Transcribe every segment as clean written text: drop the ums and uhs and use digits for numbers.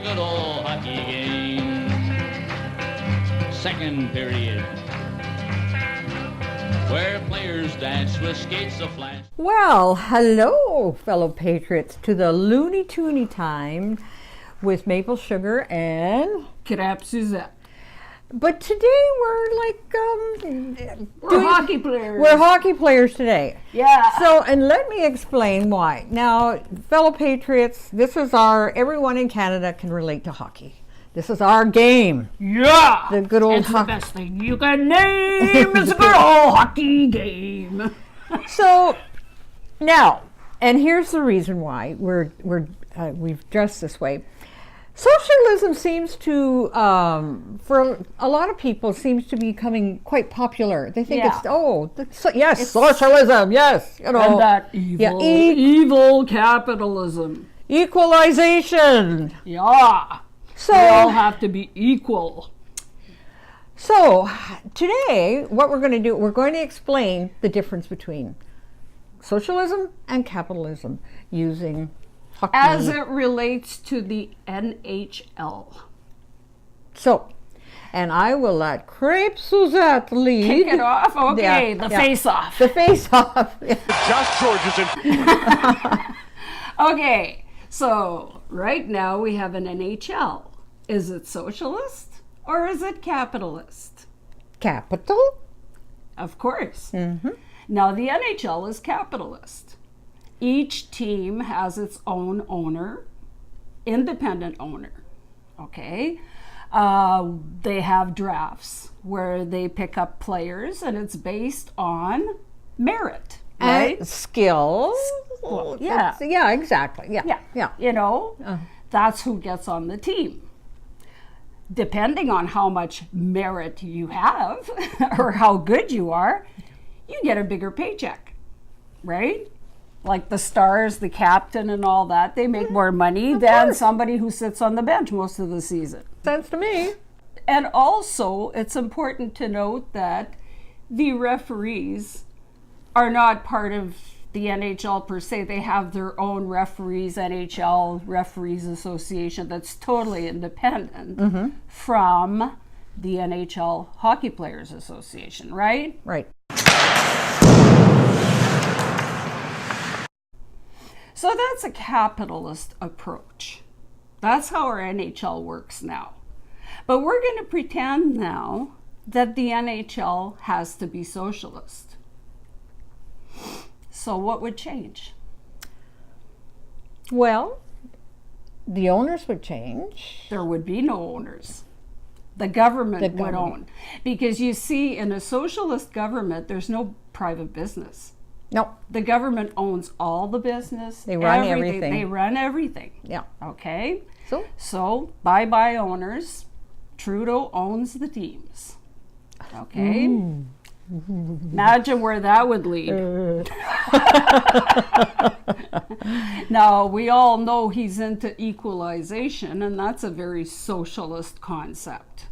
good old hockey game. Second period, where players dance with skates aflash. Well, hello, fellow patriots, to the Looney Toonie time with maple sugar and Crap Suzette. But today we're like We're hockey players. We're hockey players today. Yeah. So, and let me explain why. Now, fellow patriots, this is everyone in Canada can relate to hockey. This is our game. Yeah. The good old It's the best thing you can name is a good old hockey game. So, now, and here's the reason why we've dressed this way. Socialism seems to, for a lot of people, seems to be becoming quite popular. They think it's socialism, yes, you know. And that evil capitalism. Equalization. Yeah. So we all have to be equal. So today, what we're going to do, we're going to explain the difference between socialism and capitalism using hockey. As it relates to the NHL. So, and I will let Crepe Suzette lead. Kick it off? Okay, the face-off. The face-off. Josh George is in. Okay, so right now we have an NHL. Is it socialist or is it capitalist? Capital? Of course. Mm-hmm. Now the NHL is capitalist. Each team has its own owner, independent owner, okay? They have drafts where they pick up players and it's based on merit, right? And skill. Well, yeah. Yeah, exactly. Yeah. You know, that's who gets on the team. Depending on how much merit you have or how good you are, you get a bigger paycheck, right? Like the stars, the captain and all that, they make more money than somebody who sits on the bench most of the season. Sense to me. And also, it's important to note that the referees are not part of the NHL per se. They have their own referees, NHL Referees Association, that's totally independent from the NHL Hockey Players Association, right? Right. So that's a capitalist approach. That's how our NHL works now. But we're going to pretend now that the NHL has to be socialist. So what would change? Well, the owners would change. There would be no owners. The government would own. Because you see, in a socialist government, there's no private business. No. The government owns all the business. They run everything. They run everything. Yeah. Okay? So bye-bye owners. Trudeau owns the teams. Okay? Imagine where that would lead. Now, we all know he's into equalization, and that's a very socialist concept.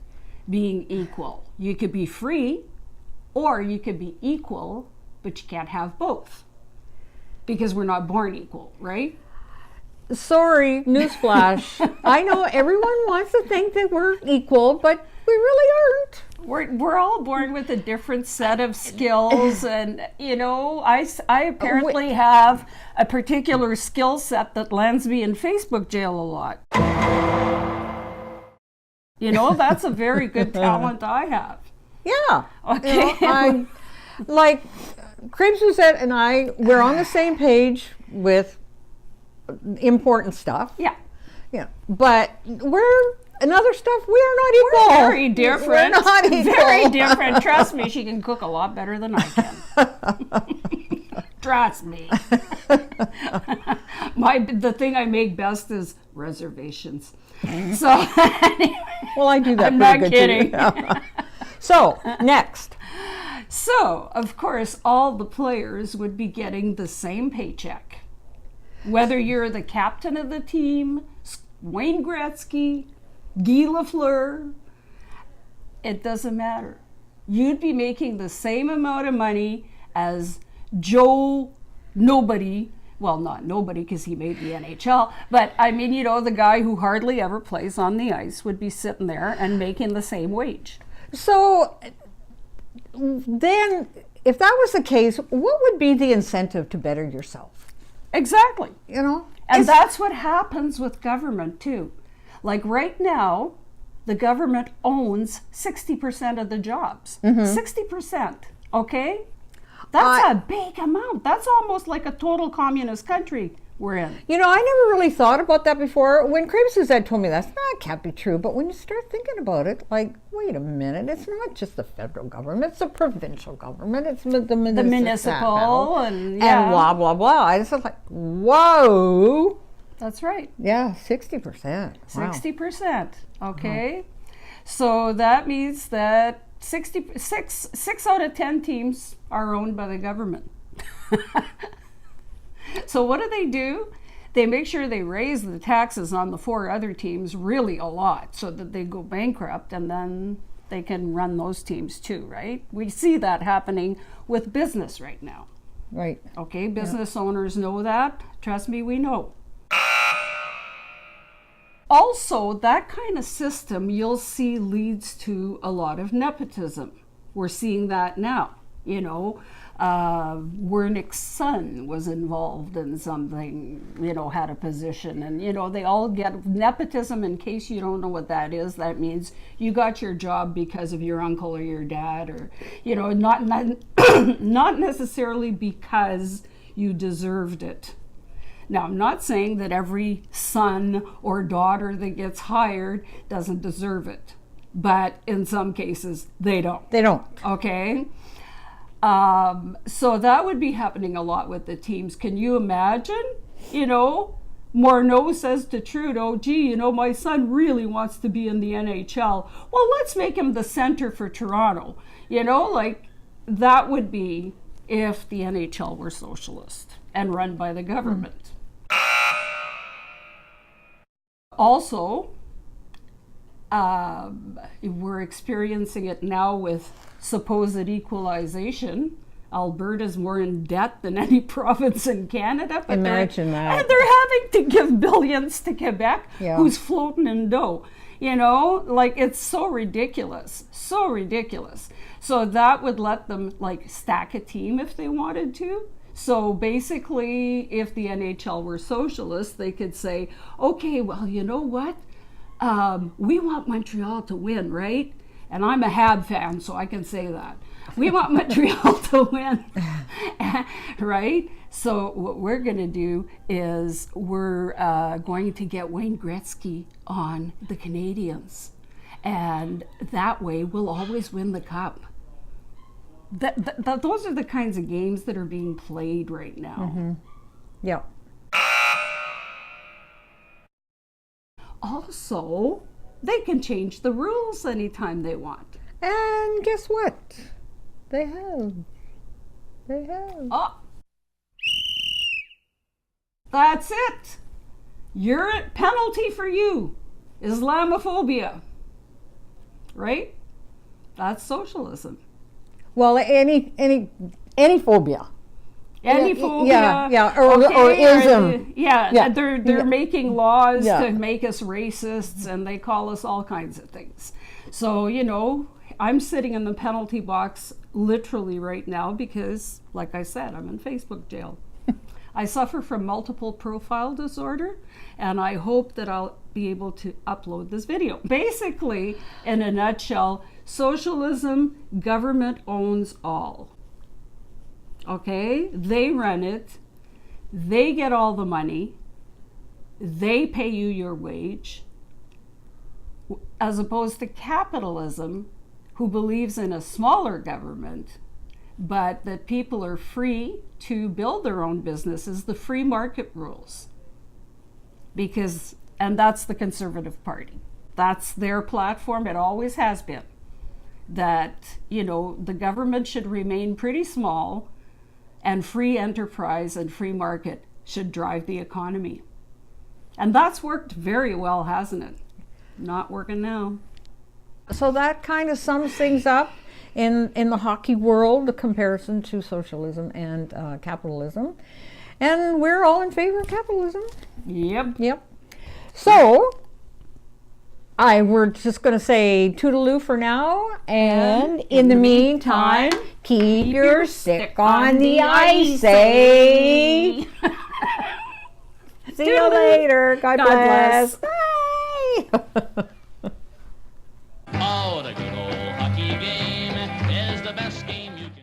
Being equal. You could be free, or you could be equal, but you can't have both. Because we're not born equal, right? Sorry, newsflash. I know everyone wants to think that we're equal, but we really aren't. We're all born with a different set of skills, and you know, I apparently have a particular skill set that lands me in Facebook jail a lot. You know, that's a very good talent I have. Yeah. Okay. You know, like Crepe Suzette and we're on the same page with important stuff. Yeah. Yeah. But in other stuff, we're not equal. We're very different. We're not equal. Very different. Trust me, she can cook a lot better than I can. Trust me. The thing I make best is reservations. So anyway, well, I do that. I'm pretty not good kidding. Too. So next. So of course, all the players would be getting the same paycheck, whether you're the captain of the team, Wayne Gretzky, Guy Lafleur, it doesn't matter. You'd be making the same amount of money as Joe Nobody well, not nobody because he made the NHL, but I mean, you know, the guy who hardly ever plays on the ice would be sitting there and making the same wage. So then, if that was the case, what would be the incentive to better yourself? Exactly. You know? And that's what happens with government too. Like right now, the government owns 60% of the jobs. 60%, okay? That's a big amount. That's almost like a total communist country we're in. You know, I never really thought about that before. When Craig Suzette told me that can't be true. But when you start thinking about it, like, wait a minute, it's not just the federal government, it's the provincial government, it's the municipal and blah, blah, blah. I just was like, whoa. That's right. Yeah, 60%. Wow. 60%, okay? So that means that 6 out of 10 teams are owned by the government. So what do? They make sure they raise the taxes on the 4 other teams really a lot so that they go bankrupt, and then they can run those teams too, right? We see that happening with business right now. Right. Okay, business owners know that. Trust me, we know. Also, that kind of system you'll see leads to a lot of nepotism. We're seeing that now. You know, Wernick's son was involved in something, you know, had a position, and, you know, they all get nepotism. In case you don't know what that is, that means you got your job because of your uncle or your dad, or, you know, not not necessarily because you deserved it. Now, I'm not saying that every son or daughter that gets hired doesn't deserve it, but in some cases, they don't. They don't. Okay? So that would be happening a lot with the teams. Can you imagine? You know, Morneau says to Trudeau, gee, you know, my son really wants to be in the NHL. Well, let's make him the center for Toronto. You know, like, that would be if the NHL were socialist and run by the government. Also, we're experiencing it now with supposed equalization. Alberta's more in debt than any province in Canada. But imagine that. And they're having to give billions to Quebec, Yeah. who's floating in dough. You know, like, it's so ridiculous. So ridiculous. So that would let them, like, stack a team if they wanted to. So basically, if the NHL were socialist, they could say, okay, well, you know what? We want Montreal to win, right? And I'm a Hab fan, so I can say that. We want Montreal to win, right? So what we're going to do is we're going to get Wayne Gretzky on the Canadians. And that way, we'll always win the cup. Those are the kinds of games that are being played right now. Yeah. Also, they can change the rules anytime they want. And guess what? They have. Oh, that's it. Your penalty for you, Islamophobia. Right? That's socialism. Well, any phobia. Any phobia. Yeah, or ism. They're making laws Yeah. to make us racists, and they call us all kinds of things. So, you know, I'm sitting in the penalty box literally right now because, like I said, I'm in Facebook jail. I suffer from multiple profile disorder, and I hope that I'll be able to upload this video. Basically, in a nutshell, socialism, government owns all. Okay? They run it. They get all the money. They pay you your wage. As opposed to capitalism, who believes in a smaller government, but that people are free to build their own businesses, the free market rules. And that's the Conservative Party. That's their platform. It always has been. That, you know, the government should remain pretty small, and free enterprise and free market should drive the economy. And that's worked very well, hasn't it? Not working now. So that kind of sums things up in the hockey world, the comparison to socialism and capitalism. And we're all in favor of capitalism. Yep. Yep. So, we're just going to say toodaloo for now. And in the meantime, keep your stick on the ice, eh? See you later. God bless. Bye.